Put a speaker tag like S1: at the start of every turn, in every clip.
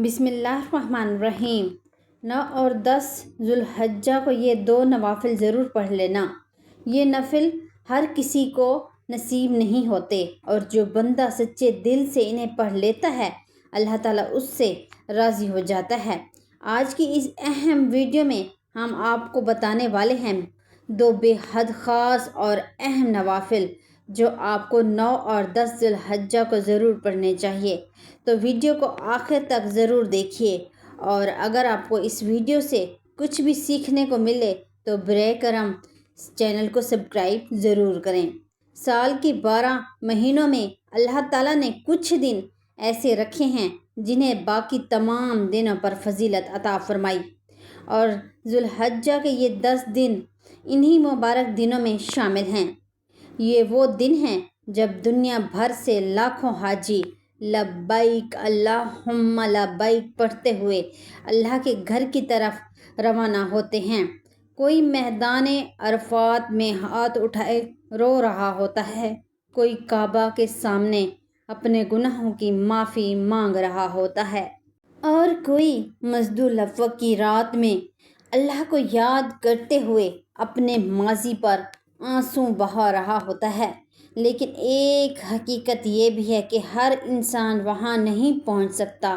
S1: بسم اللہ الرحمن الرحیم۔ 9 اور 10 ذوالحجہ کو یہ 2 نوافل ضرور پڑھ لینا۔ یہ نفل ہر کسی کو نصیب نہیں ہوتے، اور جو بندہ سچے دل سے انہیں پڑھ لیتا ہے اللہ تعالیٰ اس سے راضی ہو جاتا ہے۔ آج کی اس اہم ویڈیو میں ہم آپ کو بتانے والے ہیں 2 بے حد خاص اور اہم نوافل جو آپ کو 9 اور 10 ذوالحجہ کو ضرور پڑھنے چاہیے۔ تو ویڈیو کو آخر تک ضرور دیکھیے، اور اگر آپ کو اس ویڈیو سے کچھ بھی سیکھنے کو ملے تو برائے کرم چینل کو سبسکرائب ضرور کریں۔ سال کی 12 مہینوں میں اللہ تعالیٰ نے کچھ دن ایسے رکھے ہیں جنہیں باقی تمام دنوں پر فضیلت عطا فرمائی، اور ذوالحجہ کے یہ 10 دن انہی مبارک دنوں میں شامل ہیں۔ یہ وہ دن ہیں جب دنیا بھر سے لاکھوں حاجی لبیک اللہم لبیک پڑھتے ہوئے اللہ کے گھر کی طرف روانہ ہوتے ہیں۔ کوئی میدان عرفات میں ہاتھ اٹھائے رو رہا ہوتا ہے، کوئی کعبہ کے سامنے اپنے گناہوں کی معافی مانگ رہا ہوتا ہے، اور کوئی مسجد الافق کی رات میں اللہ کو یاد کرتے ہوئے اپنے ماضی پر آنسو بہا رہا ہوتا ہے۔ لیکن ایک حقیقت یہ بھی ہے کہ ہر انسان وہاں نہیں پہنچ سکتا،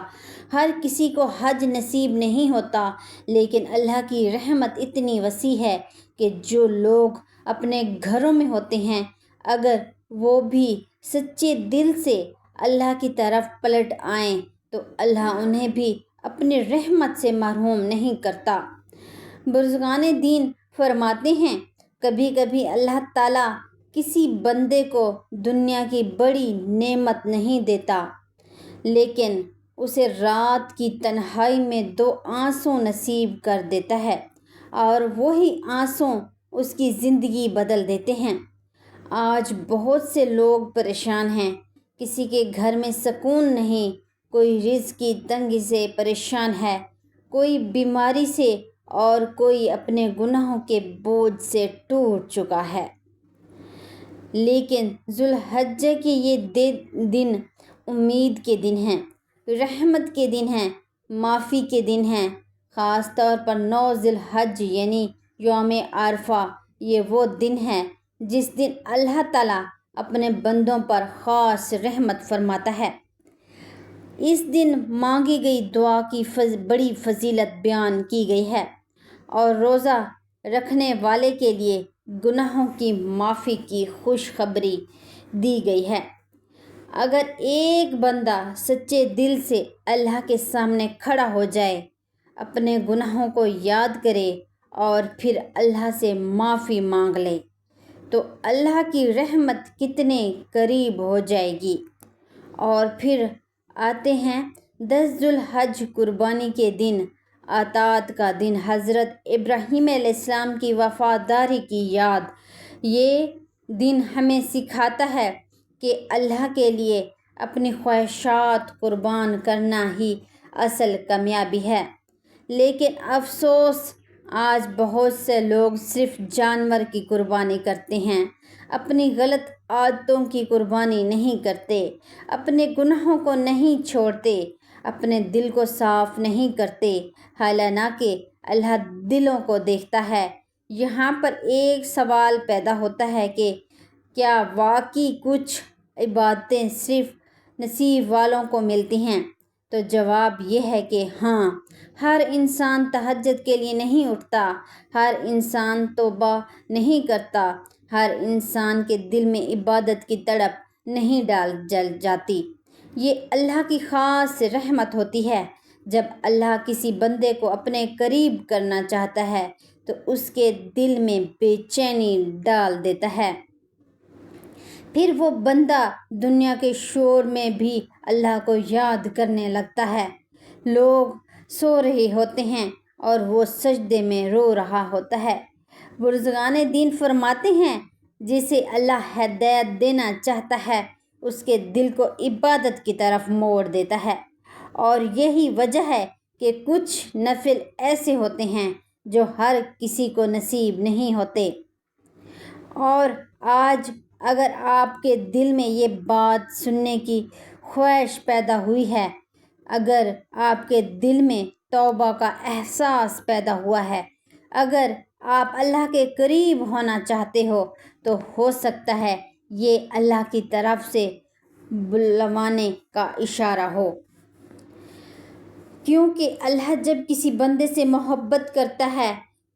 S1: ہر کسی کو حج نصیب نہیں ہوتا، لیکن اللہ کی رحمت اتنی وسیع ہے کہ جو لوگ اپنے گھروں میں ہوتے ہیں اگر وہ بھی سچے دل سے اللہ کی طرف پلٹ آئیں تو اللہ انہیں بھی اپنی رحمت سے محروم نہیں کرتا۔ بزرگان دین فرماتے ہیں کبھی کبھی اللہ تعالیٰ کسی بندے کو دنیا کی بڑی نعمت نہیں دیتا، لیکن اسے رات کی تنہائی میں 2 آنسو نصیب کر دیتا ہے، اور وہی آنسو اس کی زندگی بدل دیتے ہیں۔ آج بہت سے لوگ پریشان ہیں، کسی کے گھر میں سکون نہیں، کوئی رزق کی تنگی سے پریشان ہے، کوئی بیماری سے، اور کوئی اپنے گناہوں کے بوجھ سے ٹوٹ چکا ہے۔ لیکن ذوالحجہ کے یہ دن امید کے دن ہیں، رحمت کے دن ہیں، معافی کے دن ہیں۔ خاص طور پر 9 ذوالحجہ یعنی یوم عرفہ، یہ وہ دن ہے جس دن اللہ تعالیٰ اپنے بندوں پر خاص رحمت فرماتا ہے۔ اس دن مانگی گئی دعا کی بڑی فضیلت بیان کی گئی ہے، اور روزہ رکھنے والے کے لیے گناہوں کی معافی کی خوشخبری دی گئی ہے۔ اگر ایک بندہ سچے دل سے اللہ کے سامنے کھڑا ہو جائے، اپنے گناہوں کو یاد کرے اور پھر اللہ سے معافی مانگ لے تو اللہ کی رحمت کتنے قریب ہو جائے گی۔ اور پھر آتے ہیں 10 ذوالحجہ قربانی کے دن، عطاعت کا دن، حضرت ابراہیم علیہ السلام کی وفاداری کی یاد۔ یہ دن ہمیں سکھاتا ہے کہ اللہ کے لیے اپنی خواہشات قربان کرنا ہی اصل کامیابی ہے۔ لیکن افسوس، آج بہت سے لوگ صرف جانور کی قربانی کرتے ہیں، اپنی غلط عادتوں کی قربانی نہیں کرتے، اپنے گناہوں کو نہیں چھوڑتے، اپنے دل کو صاف نہیں کرتے، حالانکہ اللہ دلوں کو دیکھتا ہے۔ یہاں پر ایک سوال پیدا ہوتا ہے کہ کیا واقعی کچھ عبادتیں صرف نصیب والوں کو ملتی ہیں؟ تو جواب یہ ہے کہ ہاں، ہر انسان تہجد کے لیے نہیں اٹھتا، ہر انسان توبہ نہیں کرتا، ہر انسان کے دل میں عبادت کی تڑپ نہیں جل جاتی۔ یہ اللہ کی خاص رحمت ہوتی ہے۔ جب اللہ کسی بندے کو اپنے قریب کرنا چاہتا ہے تو اس کے دل میں بے چینی ڈال دیتا ہے، پھر وہ بندہ دنیا کے شور میں بھی اللہ کو یاد کرنے لگتا ہے۔ لوگ سو رہے ہوتے ہیں اور وہ سجدے میں رو رہا ہوتا ہے۔ بزرگان دین فرماتے ہیں جسے اللہ ہدایت دینا چاہتا ہے اس کے دل کو عبادت کی طرف موڑ دیتا ہے، اور یہی وجہ ہے کہ کچھ نفل ایسے ہوتے ہیں جو ہر کسی کو نصیب نہیں ہوتے۔ اور آج اگر آپ کے دل میں یہ بات سننے کی خواہش پیدا ہوئی ہے اگر آپ کے دل میں توبہ کا احساس پیدا ہوا ہے، اگر آپ اللہ کے قریب ہونا چاہتے ہو تو سکتا ہے یہ اللہ کی طرف سے بلوانے کا اشارہ ہو، کیونکہ اللہ جب کسی بندے سے محبت کرتا ہے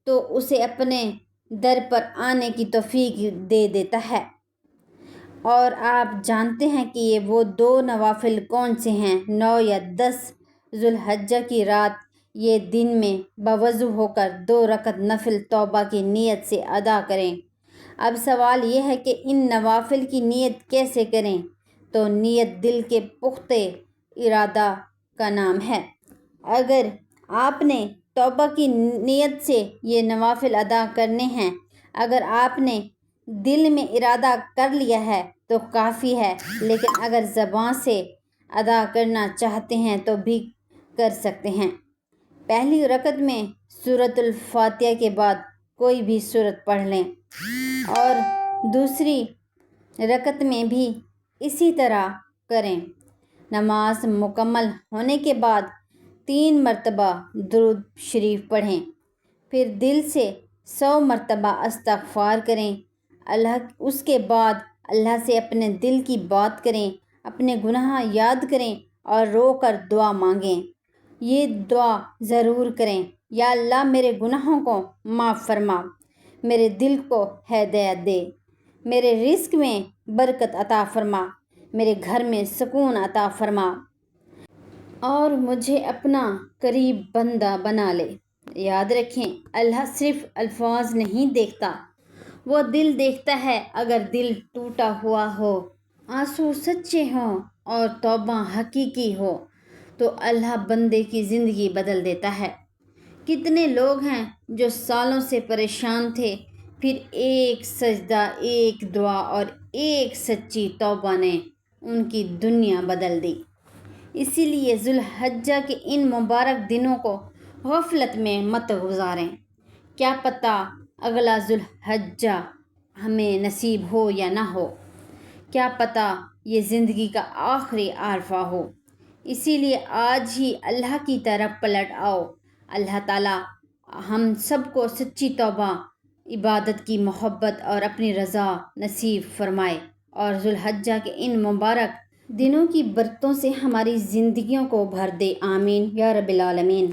S1: تو اسے اپنے در پر آنے کی توفیق دے دیتا ہے۔ اور آپ جانتے ہیں کہ وہ 2 نوافل کون سے ہیں؟ 9 یا 10 ذو الحجہ کی رات یہ دن میں بوضو ہو کر 2 رکعت نفل توبہ کی نیت سے ادا کریں۔ اب سوال یہ ہے کہ ان نوافل کی نیت کیسے کریں؟ تو نیت دل کے پختہ ارادہ کا نام ہے۔ اگر آپ نے توبہ کی نیت سے یہ نوافل ادا کرنے ہیں، اگر آپ نے دل میں ارادہ کر لیا ہے تو کافی ہے، لیکن اگر زبان سے ادا کرنا چاہتے ہیں تو بھی کر سکتے ہیں۔ پہلی رکعت میں سورۃ الفاتحہ کے بعد کوئی بھی سورت پڑھ لیں، اور دوسری رکعت میں بھی اسی طرح کریں۔ نماز مکمل ہونے کے بعد 3 مرتبہ درود شریف پڑھیں، پھر دل سے 100 مرتبہ استغفار کریں۔ اس کے بعد اللہ سے اپنے دل کی بات کریں، اپنے گناہ یاد کریں اور رو کر دعا مانگیں۔ یہ دعا ضرور کریں: یا اللہ میرے گناہوں کو معاف فرما، میرے دل کو ہدایت دے، میرے رزق میں برکت عطا فرما، میرے گھر میں سکون عطا فرما، اور مجھے اپنا قریب بندہ بنا لے۔ یاد رکھیں، اللہ صرف الفاظ نہیں دیکھتا، وہ دل دیکھتا ہے۔ اگر دل ٹوٹا ہوا ہو، آنسو سچے ہوں اور توبہ حقیقی ہو تو اللہ بندے کی زندگی بدل دیتا ہے۔ کتنے لوگ ہیں جو سالوں سے پریشان تھے، پھر ایک سجدہ، ایک دعا اور ایک سچی توبہ نے ان کی دنیا بدل دی۔ اسی لیے ذو الحجہ کے ان مبارک دنوں کو غفلت میں مت گزاریں۔ کیا پتہ اگلا ذو الحجہ ہمیں نصیب ہو یا نہ ہو، کیا پتہ یہ زندگی کا آخری عرفہ ہو۔ اسی لیے آج ہی اللہ کی طرف پلٹ آؤ۔ اللہ تعالیٰ ہم سب کو سچی توبہ، عبادت کی محبت اور اپنی رضا نصیب فرمائے، اور ذو الحجہ کے ان مبارک دنوں کی برکتوں سے ہماری زندگیوں کو بھر دے۔ آمین یا رب العالمین۔